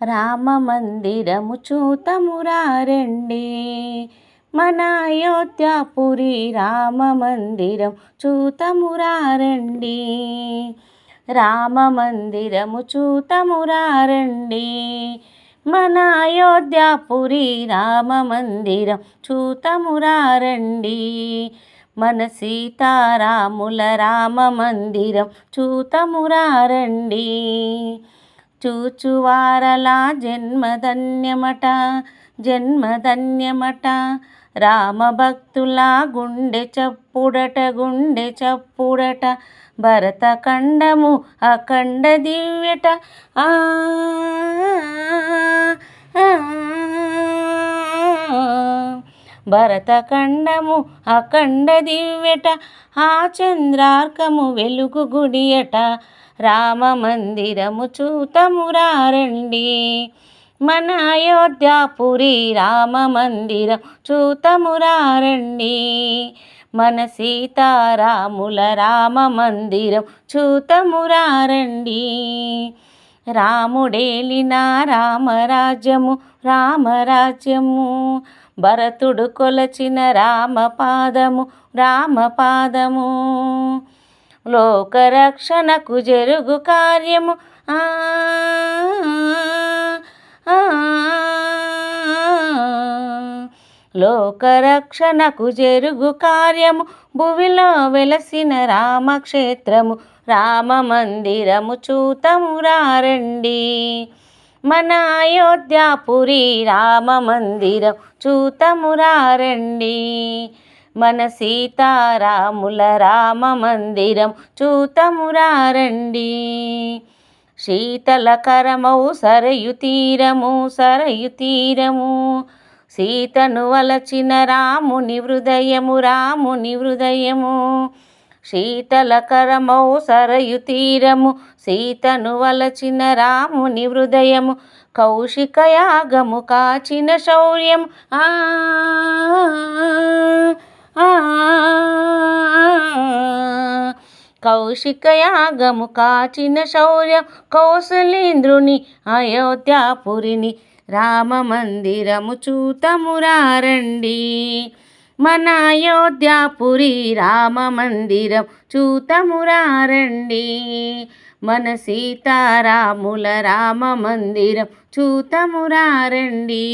రామ మందిరము చూతమురారండి, మన అయోధ్యాపురి రామ మందిరం చూతమురారండి. రామ మందిరము చూతమురారండి, మన అయోధ్యాపురి రామ మందిరం చూతమురారండి. మన సీతారాముల రామ మందిరం చూతమురారండి. చూచువారలా జన్మధన్యమట, జన్మధన్యమట. రామభక్తుల గుండె చప్పుడట, గుండె చప్పుడట. భరతఖండము అఖండ దివ్యట. ఆ భరతఖండము అఖండ దివ్యట. ఆ చంద్రార్కము వెలుగు గుడియట. రామ మందిరము చూతమురారండి, మన అయోధ్యాపురి రామ మందిరం చూతమురారండి. మన సీతారాముల రామ మందిరం చూతమురారండి. రాముడేలిన రామరాజ్యము, రామరాజ్యము. భరతుడు కొలచిన రామపాదము, రామపాదము. లోకరక్షణకు జరుగు కార్యము, లోకరక్షణకు జరుగు కార్యము. భువిలో వెలసిన రామక్షేత్రము, రామ మందిరము చూతమురారండి, మన అయోధ్యాపురి రామ మందిరం చూతమురారండి. మన సీతారాముల రామ మందిరం చూతమురారండి. శీతలకరమౌ సరయు తీరము, సరయు తీరము. సీతను వలచిన రాముని హృదయము, రాముని హృదయము. శీతలకరమౌ సరయు తీరము, సీతను వలచిన రాముని హృదయము. కౌశిక యాగము కాచిన శౌర్యం, కౌశిక యాగము కాచిన శౌర్యం. కౌసలేంద్రుని అయోధ్యాపురిని రామ మందిరము చూతమురారండి, మన అయోధ్యాపురి రామ మందిరం చూతమురారండి. మన సీతారాముల రామ మందిరం చూతమురారండి.